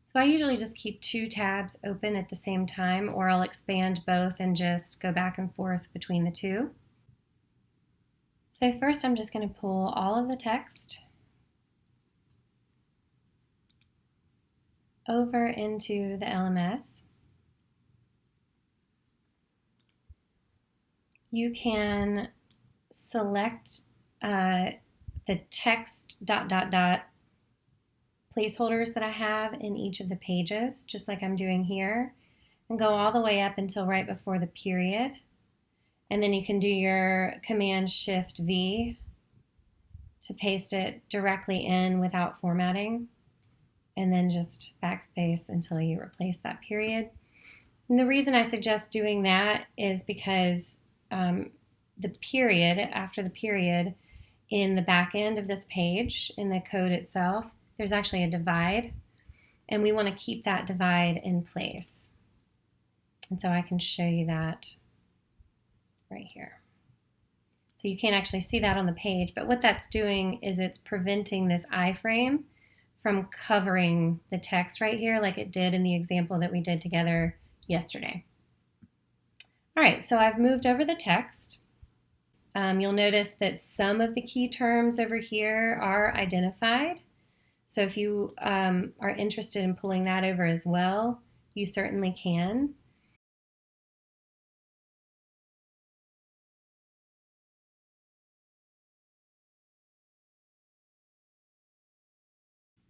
So I usually just keep two tabs open at the same time, or I'll expand both and just go back and forth between the two. So first I'm just going to pull all of the text over into the LMS. You can select the text ... placeholders that I have in each of the pages, just like I'm doing here, and go all the way up until right before the period. And then you can do your Command-Shift-V to paste it directly in without formatting, and then just backspace until you replace that period. And the reason I suggest doing that is because the period, after the period, in the back end of this page, in the code itself, there's actually a divide, and we want to keep that divide in place. And so I can show you that right here. So you can't actually see that on the page, but what that's doing is it's preventing this iframe from covering the text right here like it did in the example that we did together yesterday. All right, so I've moved over the text. You'll notice that some of the key terms over here are identified. So if you are interested in pulling that over as well, you certainly can.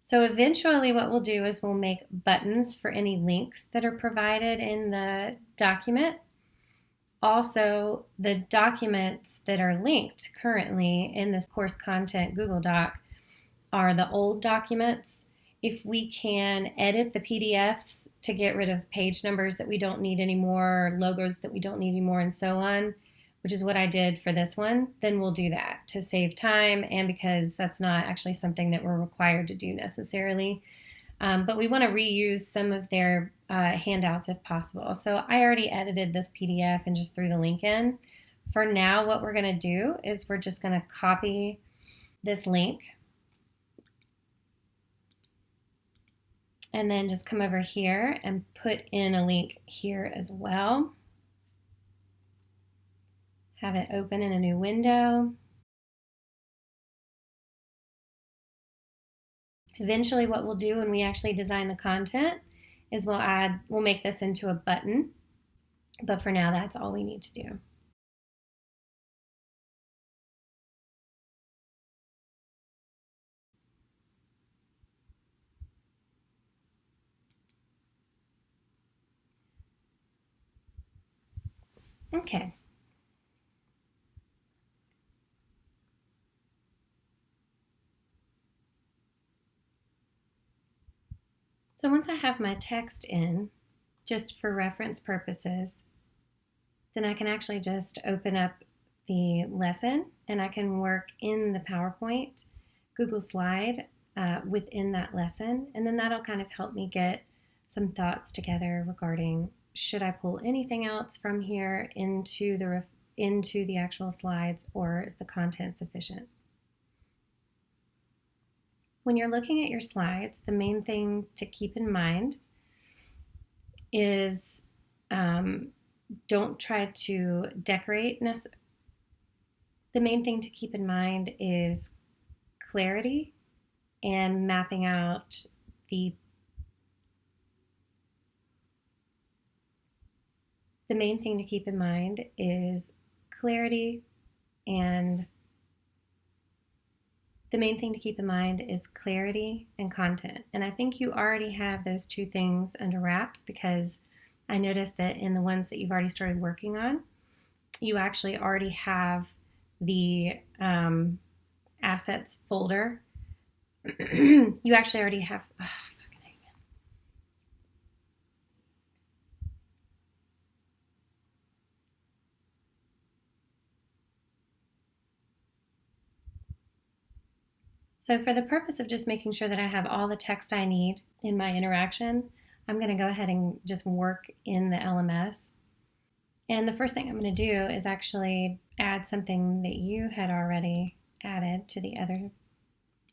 So eventually what we'll do is we'll make buttons for any links that are provided in the document. Also, the documents that are linked currently in this course content Google Doc are the old documents. If we can edit the PDFs to get rid of page numbers that we don't need anymore, logos that we don't need anymore, and so on, which is what I did for this one, then we'll do that to save time and because that's not actually something that we're required to do necessarily. But we want to reuse some of their handouts if possible. So I already edited this PDF and just threw the link in. For now, what we're going to do is we're just going to copy this link and then just come over here and put in a link here as well. Have it open in a new window. Eventually what we'll do when we actually design the content is we'll make this into a button, but for now that's all we need to do. Okay. So once I have my text in, just for reference purposes, then I can actually just open up the lesson and I can work in the PowerPoint Google slide within that lesson, and then that'll kind of help me get some thoughts together regarding should I pull anything else from here into the actual slides, or is the content sufficient? When you're looking at your slides, the main thing to keep in mind is don't try to decorate. The main thing to keep in mind is clarity and mapping out the main thing to keep in mind is clarity and content. And I think you already have those two things under wraps because I noticed that in the ones that you've already started working on, you actually already have the assets folder. You actually already have, So for the purpose of just making sure that I have all the text I need in my interaction, I'm going to go ahead and just work in the LMS. And the first thing I'm going to do is actually add something that you had already added to the other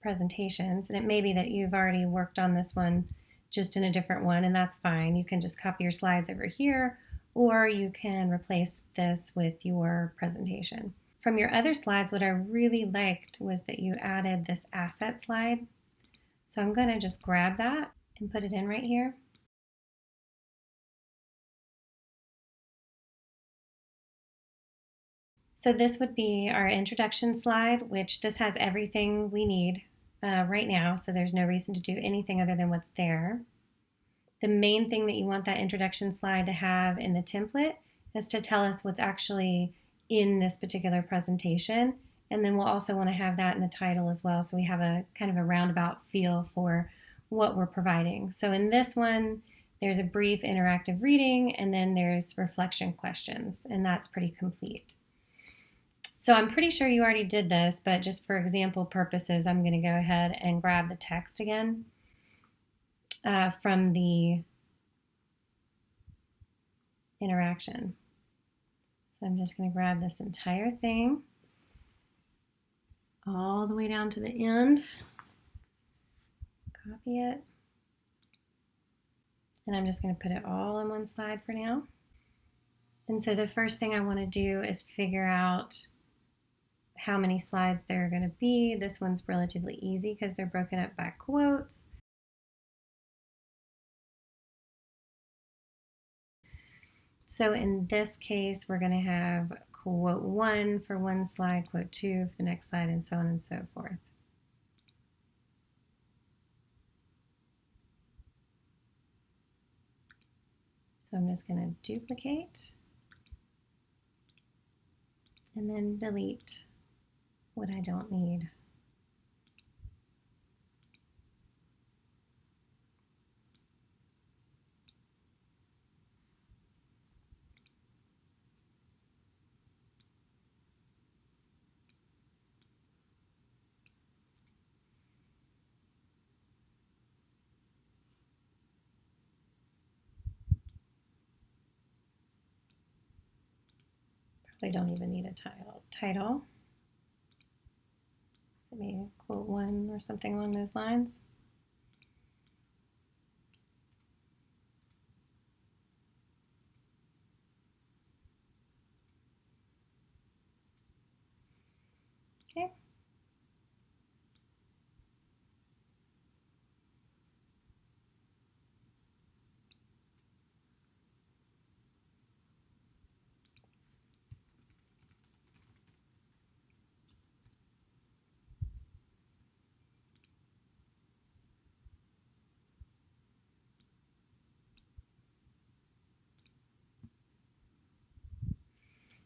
presentations. And it may be that you've already worked on this one just in a different one, and that's fine. You can just copy your slides over here, or you can replace this with your presentation. From your other slides, what I really liked was that you added this asset slide. So I'm going to just grab that and put it in right here. So this would be our introduction slide, which this has everything we need right now, so there's no reason to do anything other than what's there. The main thing that you want that introduction slide to have in the template is to tell us what's actually in this particular presentation, and then we'll also want to have that in the title as well, so we have a kind of a roundabout feel for what we're providing. So in this one, there's a brief interactive reading, and then there's reflection questions, and that's pretty complete. So I'm pretty sure you already did this, but just for example purposes, I'm going to go ahead and grab the text again from the interaction. So I'm just going to grab this entire thing all the way down to the end, copy it, and I'm just going to put it all on one slide for now. And so the first thing I want to do is figure out how many slides there are going to be. This one's relatively easy because they're broken up by quotes. So in this case, we're going to have quote 1 for one slide, quote 2 for the next slide, and so on and so forth. So I'm just going to duplicate and then delete what I don't need. Probably don't even need a title. So maybe quote 1 or something along those lines. Okay.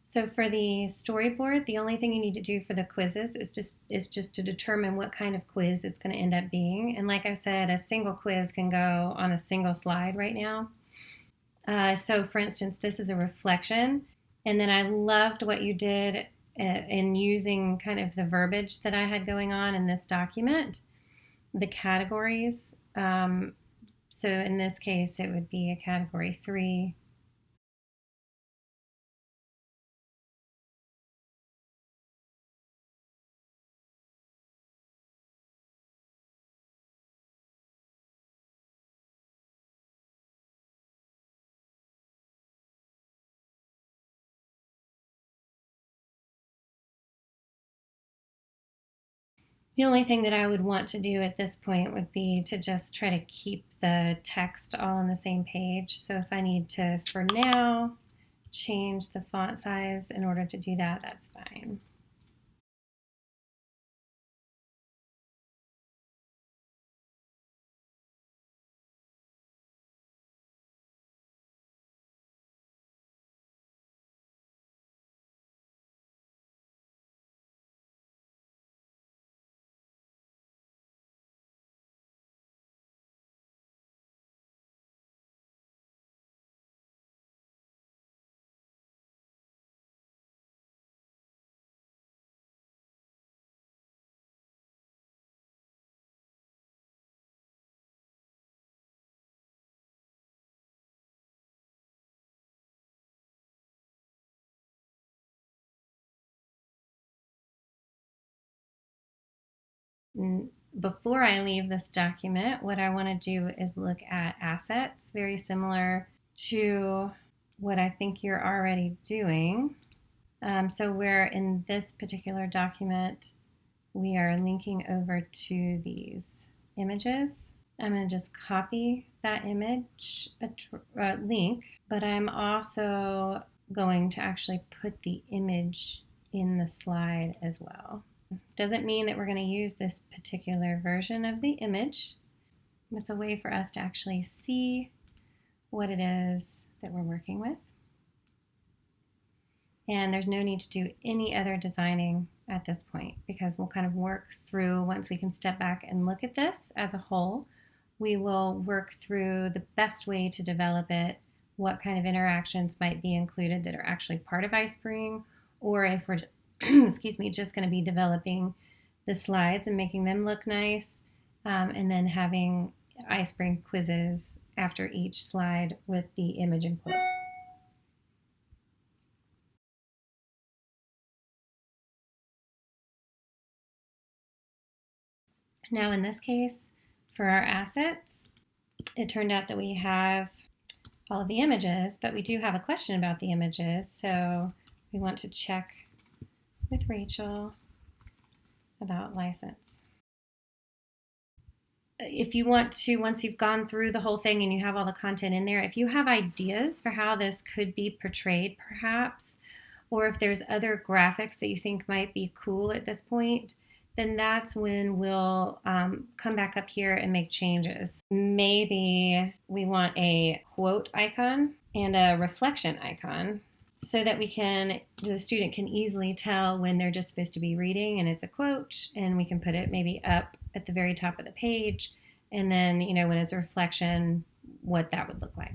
So for the storyboard, the only thing you need to do for the quizzes is just to determine what kind of quiz it's going to end up being. And like I said, a single quiz can go on a single slide right now. So for instance, this is a reflection. And then I loved what you did in using kind of the verbiage that I had going on in this document, the categories. So in this case, it would be a category 3. The only thing that I would want to do at this point would be to just try to keep the text all on the same page. So if I need to, for now, change the font size in order to do that, that's fine. before I leave this document, what I want to do is look at assets, very similar to what I think you're already doing. So where in this particular document, we are linking over to these images. I'm going to just copy that image link, but I'm also going to actually put the image in the slide as well. Doesn't mean that we're going to use this particular version of the image. It's a way for us to actually see what it is that we're working with. And there's no need to do any other designing at this point because we'll kind of work through, once we can step back and look at this as a whole, we will work through the best way to develop it, what kind of interactions might be included that are actually part of iSpring, or if we're excuse me, just going to be developing the slides and making them look nice, and then having iSpring quizzes after each slide with the image and quote. Now in this case, for our assets, it turned out that we have all of the images, but we do have a question about the images, so we want to check with Rachel about license. If you want to, once you've gone through the whole thing and you have all the content in there, if you have ideas for how this could be portrayed perhaps, or if there's other graphics that you think might be cool at this point, then that's when we'll come back up here and make changes. Maybe we want a quote icon and a reflection icon so that the student can easily tell when they're just supposed to be reading and it's a quote, and we can put it maybe up at the very top of the page, and then, when it's a reflection, what that would look like.